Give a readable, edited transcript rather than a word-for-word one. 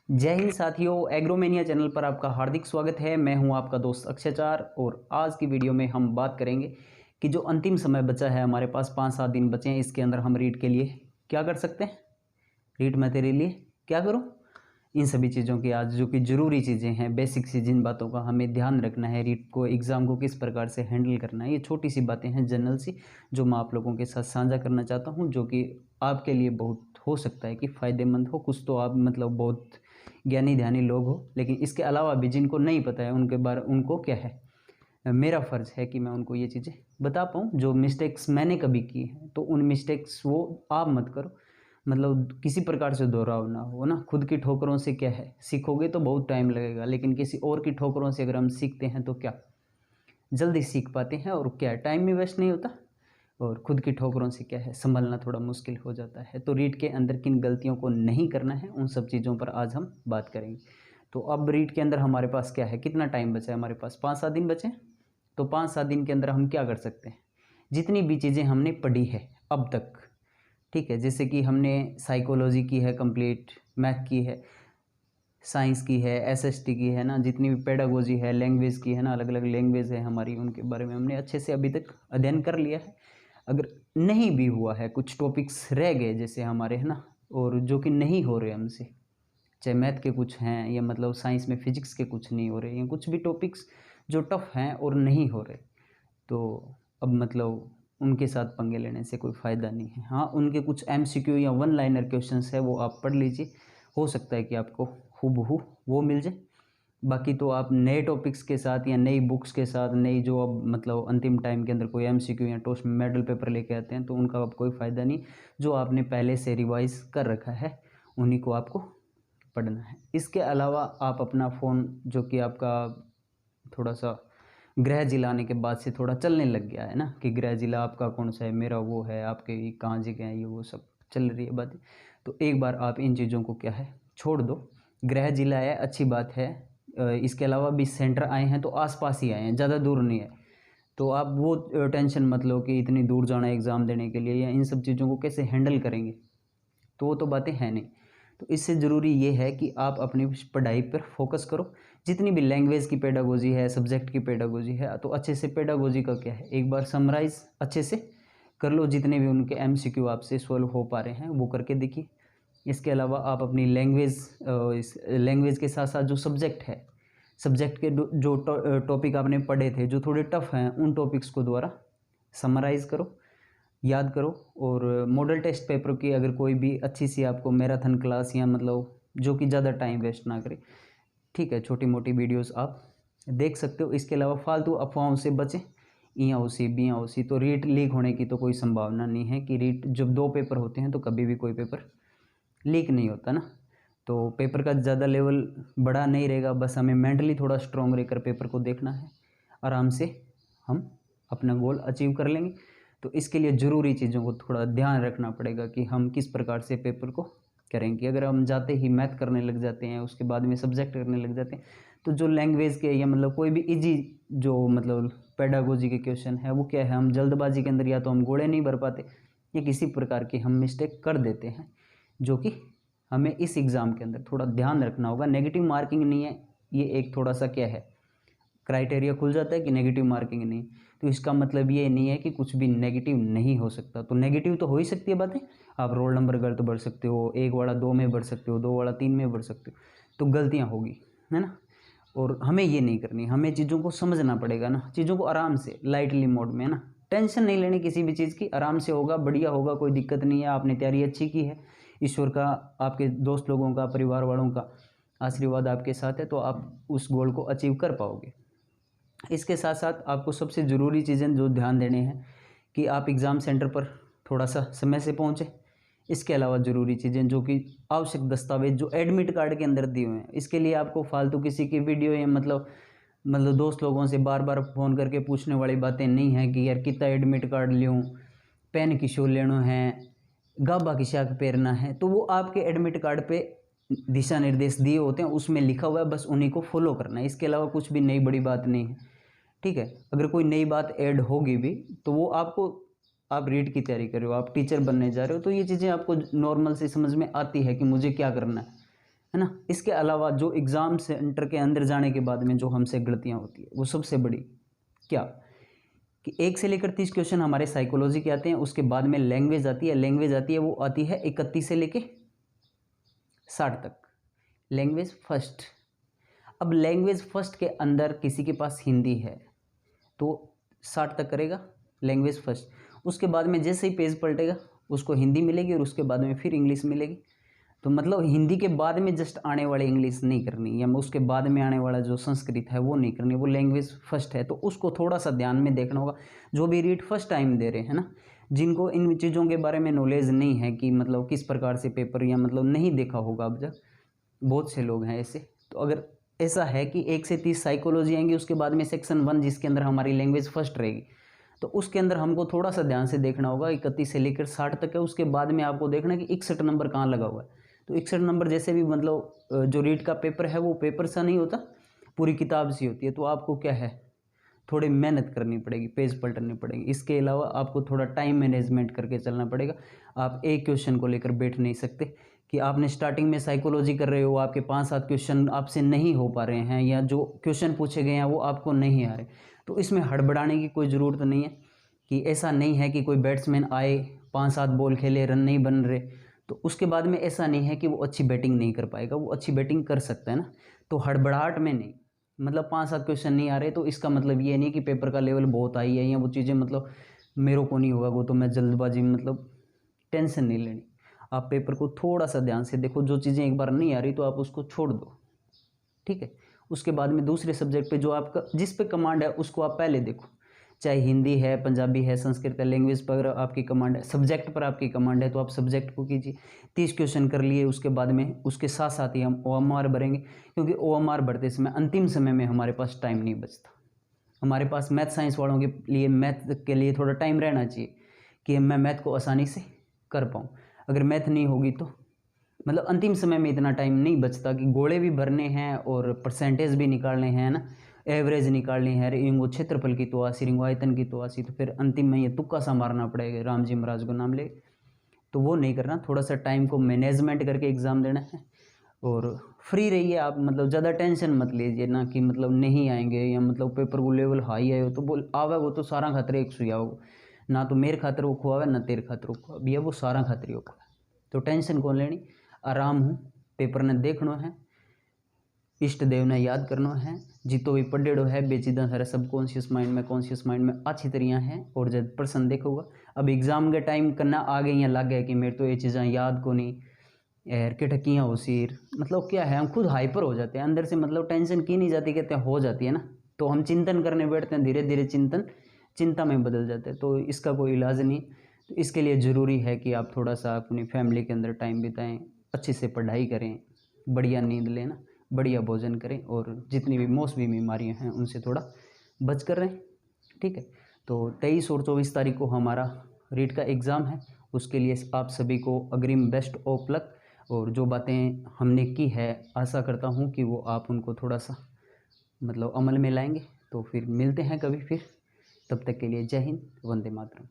जय हिंद साथियों, एग्रोमेनिया चैनल पर आपका हार्दिक स्वागत है। मैं हूं आपका दोस्त अक्षयचार और आज की वीडियो में हम बात करेंगे कि जो अंतिम समय बचा है, हमारे पास 5-7 दिन बचे हैं, इसके अंदर हम रीट के लिए क्या कर सकते हैं। रीट मैं तेरे लिए क्या करूं, इन सभी चीज़ों की आज जो कि ज़रूरी चीज़ें हैं, बेसिक सी जिन बातों का हमें ध्यान रखना है, रीट को एग्ज़ाम को किस प्रकार से हैंडल करना है, ये छोटी सी बातें हैं जनरल सी, जो मैं आप लोगों के साथ साझा करना चाहता हूँ, जो कि आपके लिए बहुत हो सकता है कि फ़ायदेमंद हो। कुछ तो आप मतलब बहुत ज्ञानी ध्यानी लोग हो, लेकिन इसके अलावा भी जिनको नहीं पता है उनको क्या है, मेरा फ़र्ज़ है कि मैं उनको ये चीज़ें बता पाऊँ। जो मिस्टेक्स मैंने कभी की हैं तो उन मिस्टेक्स वो आप मत करो, मतलब किसी प्रकार से दोहराव ना हो ना। खुद की ठोकरों से क्या है, सीखोगे तो बहुत टाइम लगेगा, लेकिन किसी और की ठोकरों से अगर हम सीखते हैं तो क्या जल्दी सीख पाते हैं और क्या टाइम भी वेस्ट नहीं होता। और खुद की ठोकरों से क्या है, संभलना थोड़ा मुश्किल हो जाता है। तो रीट के अंदर किन गलतियों को नहीं करना है, उन सब चीज़ों पर आज हम बात करेंगे। तो अब रीट के अंदर हमारे पास क्या है, कितना टाइम बचा है, हमारे पास 5-7 दिन बचे हैं। तो 5-7 दिन के अंदर हम क्या कर सकते हैं, जितनी भी चीज़ें हमने पढ़ी है अब तक, ठीक है, जैसे कि हमने साइकोलॉजी की है कंप्लीट, मैथ की है, साइंस की है, एसएसटी की है ना, जितनी भी पेडागोजी है, लैंग्वेज की है ना, अलग अलग लैंग्वेज है हमारी, उनके बारे में हमने अच्छे से अभी तक अध्ययन कर लिया है। अगर नहीं भी हुआ है, कुछ टॉपिक्स रह गए जैसे हमारे, है ना, और जो कि नहीं हो रहे हमसे, चाहे मैथ के कुछ हैं या मतलब साइंस में फिजिक्स के कुछ नहीं हो रहे, या कुछ भी टॉपिक्स जो टफ हैं और नहीं हो रहे, तो अब मतलब उनके साथ पंगे लेने से कोई फ़ायदा नहीं है। हाँ, उनके कुछ एमसीक्यू या वन लाइनर क्वेश्चंस है, वो आप पढ़ लीजिए, हो सकता है कि आपको हूबहू वो मिल जाए। बाकी तो आप नए टॉपिक्स के साथ या नई बुक्स के साथ, नई जो अब मतलब अंतिम टाइम के अंदर कोई एमसीक्यू या टोस्ट मॉडल पेपर लेके आते हैं, तो उनका अब कोई फ़ायदा नहीं। जो आपने पहले से रिवाइज कर रखा है उन्हीं को आपको पढ़ना है। इसके अलावा आप अपना फ़ोन, जो कि आपका थोड़ा सा गृह जिला आने के बाद से थोड़ा चलने लग गया है ना, कि गृह जिला आपका कौन सा है, मेरा वो है, आपके कहाँ जगह है, ये वो सब चल रही है बातें। तो एक बार आप इन चीज़ों को क्या है छोड़ दो। गृह जिला है, अच्छी बात है। इसके अलावा भी सेंटर आए हैं तो आसपास ही आए हैं, ज़्यादा दूर नहीं है। तो आप वो टेंशन मत लो कि इतनी दूर जाना है एग्ज़ाम देने के लिए, या इन सब चीज़ों को कैसे हैंडल करेंगे, तो वो तो बातें हैं नहीं। तो इससे ज़रूरी ये है कि आप अपनी पढ़ाई पर फोकस करो। जितनी भी लैंग्वेज की पेडागोजी है, सब्जेक्ट की पेडागोजी है, तो अच्छे से पेडागोजी का क्या है, एक बार समराइज़ अच्छे से कर लो। जितने भी उनके एमसीक्यू आपसे सॉल्व हो पा रहे हैं वो करके देखिए। इसके अलावा आप अपनी इस लैंग्वेज के साथ साथ जो सब्जेक्ट है, सब्जेक्ट के जो टॉपिक आपने पढ़े थे जो थोड़े टफ हैं, उन टॉपिक्स को दोबारा समराइज़ करो, याद करो। और मॉडल टेस्ट पेपर की अगर कोई भी अच्छी सी आपको मैराथन क्लास, या मतलब जो कि ज़्यादा टाइम वेस्ट ना करे, ठीक है, छोटी मोटी वीडियोस आप देख सकते हो। इसके अलावा फालतू अफवाहों से बचें। इयाँ उसी बियाँ उसी, तो रीट लीक होने की तो कोई संभावना नहीं है। कि रीट जब 2 पेपर होते हैं तो कभी भी कोई पेपर लीक नहीं होता ना। तो पेपर का ज़्यादा लेवल बड़ा नहीं रहेगा, बस हमें मेंटली थोड़ा स्ट्रॉन्ग रहकर पेपर को देखना है, आराम से हम अपना गोल अचीव कर लेंगे। तो इसके लिए ज़रूरी चीज़ों को थोड़ा ध्यान रखना पड़ेगा कि हम किस प्रकार से पेपर को करेंगे। अगर हम जाते ही मैथ करने लग जाते हैं, उसके बाद में सब्जेक्ट करने लग जाते हैं, तो जो लैंग्वेज के या मतलब कोई भी इजी जो मतलब पेडागोजी के क्वेश्चन है, वो क्या है, हम जल्दबाजी के अंदर या तो हम गोले नहीं भर पाते, या किसी प्रकार की हम मिस्टेक कर देते हैं, जो कि हमें इस एग्ज़ाम के अंदर थोड़ा ध्यान रखना होगा। नेगेटिव मार्किंग नहीं है, ये एक थोड़ा सा क्या है, क्राइटेरिया खुल जाता है कि नेगेटिव मार्किंग नहीं, तो इसका मतलब ये नहीं है कि कुछ भी नेगेटिव नहीं हो सकता। तो नेगेटिव तो हो ही सकती है बातें, आप रोल नंबर गलत बढ़ सकते हो, 1 वाला 2 में बढ़ सकते हो, 2 वाला 3 में बढ़ सकते हो, तो गलतियाँ होगी, है ना। और हमें ये नहीं करनी, हमें चीज़ों को समझना पड़ेगा ना, चीज़ों को आराम से लाइटली मोड में, है ना, टेंशन नहीं लेनी किसी भी चीज़ की, आराम से होगा, बढ़िया होगा, कोई दिक्कत नहीं है। आपने तैयारी अच्छी की है, ईश्वर का, आपके दोस्त लोगों का, परिवार वालों का आशीर्वाद आपके साथ है, तो आप उस गोल को अचीव कर पाओगे। इसके साथ साथ आपको सबसे ज़रूरी चीज़ें जो ध्यान देने हैं कि आप एग्ज़ाम सेंटर पर थोड़ा सा समय से पहुँचें। इसके अलावा ज़रूरी चीज़ें जो कि आवश्यक दस्तावेज जो एडमिट कार्ड के अंदर दिए हुए हैं, इसके लिए आपको फालतू किसी की वीडियो या मतलब दोस्त लोगों से बार बार फ़ोन करके पूछने वाली बातें नहीं हैं कि यार कितना एडमिट कार्ड लूँ, पेन किशो लेना है, गाबा की शाख पेरना है, तो वो आपके एडमिट कार्ड पे दिशा निर्देश दिए होते हैं, उसमें लिखा हुआ है, बस उन्हीं को फॉलो करना है। इसके अलावा कुछ भी नई बड़ी बात नहीं है, ठीक है। अगर कोई नई बात ऐड होगी भी तो वो आपको, आप रीट की तैयारी कर रहे हो, आप टीचर बनने जा रहे हो, तो ये चीज़ें आपको नॉर्मल से समझ में आती है कि मुझे क्या करना है। है ना। इसके अलावा जो एग्ज़ाम सेंटर के अंदर जाने के बाद में जो हमसे गलतियाँ होती है वो सबसे बड़ी क्या, कि 1 से लेकर 30 क्वेश्चन हमारे साइकोलॉजी के आते हैं, उसके बाद में लैंग्वेज आती है, लैंग्वेज आती है वो आती है 31 से लेके 60 तक, लैंग्वेज फर्स्ट। अब लैंग्वेज फर्स्ट के अंदर किसी के पास हिंदी है तो 60 तक करेगा लैंग्वेज फर्स्ट, उसके बाद में जैसे ही पेज पलटेगा उसको हिंदी मिलेगी और उसके बाद में फिर इंग्लिश मिलेगी। तो मतलब हिंदी के बाद में जस्ट आने वाले इंग्लिश नहीं करनी, या उसके बाद में आने वाला जो संस्कृत है वो नहीं करनी, वो लैंग्वेज फर्स्ट है तो उसको थोड़ा सा ध्यान में देखना होगा। जो भी रीड फर्स्ट टाइम दे रहे हैं ना, जिनको इन चीज़ों के बारे में नॉलेज नहीं है कि मतलब किस प्रकार से पेपर, या मतलब नहीं देखा होगा अब तक, बहुत से लोग हैं ऐसे। तो अगर ऐसा है कि 1 से 30 साइकोलॉजी आएंगी, उसके बाद में सेक्शन 1 जिसके अंदर हमारी लैंग्वेज फर्स्ट रहेगी, तो उसके अंदर हमको थोड़ा सा ध्यान से देखना होगा। 31 से लेकर 60 तक है, उसके बाद में आपको देखना है कि 61 नंबर कहाँ लगा हुआ है। तो 61 नंबर जैसे भी मतलब जो रीड का पेपर है वो पेपर सा नहीं होता, पूरी किताब सी होती है। तो आपको क्या है, थोड़ी मेहनत करनी पड़ेगी, पेज पलटनी पड़ेगी। इसके अलावा आपको थोड़ा टाइम मैनेजमेंट करके चलना पड़ेगा। आप एक क्वेश्चन को लेकर बैठ नहीं सकते कि आपने स्टार्टिंग में साइकोलॉजी कर रहे हो, आपके 5-7 क्वेश्चन आपसे नहीं हो पा रहे हैं, या जो क्वेश्चन पूछे गए हैं वो आपको नहीं आ रहे, तो इसमें हड़बड़ाने की कोई ज़रूरत नहीं है। कि ऐसा नहीं है कि कोई बैट्समैन आए 5-7 बॉल खेले, रन नहीं बन रहे, तो उसके बाद में ऐसा नहीं है कि वो अच्छी बैटिंग नहीं कर पाएगा, वो अच्छी बैटिंग कर सकता है ना। तो हड़बड़ाहट में नहीं, मतलब 5-7 क्वेश्चन नहीं आ रहे तो इसका मतलब ये नहीं कि पेपर का लेवल बहुत हाई है, या वो चीज़ें मतलब मेरे को नहीं होगा वो, तो मैं जल्दबाजी मतलब टेंशन नहीं लेनी। आप पेपर को थोड़ा सा ध्यान से देखो, जो चीज़ें एक बार नहीं आ रही तो आप उसको छोड़ दो, ठीक है। उसके बाद में दूसरे सब्जेक्ट पे जो आपका जिस पे कमांड है उसको आप पहले देखो, चाहे हिंदी है, पंजाबी है, संस्कृत है, लैंग्वेज पर आपकी कमांड है, सब्जेक्ट पर आपकी कमांड है तो आप सब्जेक्ट को कीजिए। 30 क्वेश्चन कर लिए, उसके बाद में उसके साथ साथ ही हम OMR भरेंगे, क्योंकि OMR भरते समय अंतिम समय में हमारे पास टाइम नहीं बचता। हमारे पास मैथ साइंस वालों के लिए मैथ के लिए थोड़ा टाइम रहना चाहिए कि मैं मैथ को आसानी से कर पाऊँ। अगर मैथ नहीं होगी तो मतलब अंतिम समय में इतना टाइम नहीं बचता कि गोले भी भरने हैं और परसेंटेज भी निकालने हैं ना, एवरेज निकालनी है, रिंगो क्षेत्रफल की तोआसी, रिंगो आयतन की तोआसी, तो फिर अंतिम में ये तुक्का सा मारना पड़ेगा, राम जी महाराज को नाम ले, तो वो नहीं करना। थोड़ा सा टाइम को मैनेजमेंट करके एग्ज़ाम देना है और फ्री रहिए आप, मतलब ज़्यादा टेंशन मत लीजिए ना कि मतलब नहीं आएंगे, या मतलब पेपर को लेवल हाई आए हो तो बोल आवे, वो तो सारा खातर एक सुया हो ना, तो मेरे खातर वो खुआवे ना तेरे खातर वो खुआ भैया, वो सारा खातर हो। तो टेंशन कौन लेनी, आराम हूँ, पेपर ने देखना है, इष्ट देव ने याद करना है, जितो भी पढ़ेड़ो है बेचीदा सारा सब कॉन्शियस माइंड में अच्छी तरह है। और जब प्रश्न देखोगा अब एग्जाम के टाइम करना आ गई हैं लग गया कि मेरे तो ये चीज़ें याद को नहीं यार के ठकियाँ हो सिर, मतलब क्या है हम खुद हाइपर हो जाते हैं अंदर से, मतलब टेंशन की नहीं जाती, कहते हैं हो जाती है ना, तो हम चिंतन करने बैठते हैं, धीरे धीरे चिंतन चिंता में बदल जाते हैं। तो इसका कोई इलाज नहीं। तो इसके लिए ज़रूरी है कि आप थोड़ा सा अपनी फैमिली के अंदर टाइम बिताएं, अच्छे से पढ़ाई करें, बढ़िया नींद लेना, बढ़िया भोजन करें, और जितनी भी मौसमी बीमारियां हैं उनसे थोड़ा बच कर रहें, ठीक है। तो 23 और 24 तारीख को हमारा रीट का एग्ज़ाम है, उसके लिए आप सभी को अग्रिम बेस्ट ऑफ लक। और जो बातें हमने की है आशा करता हूँ कि वो आप उनको थोड़ा सा मतलब अमल में लाएंगे। तो फिर मिलते हैं कभी फिर, तब तक के लिए जय हिंद, वंदे मातरम।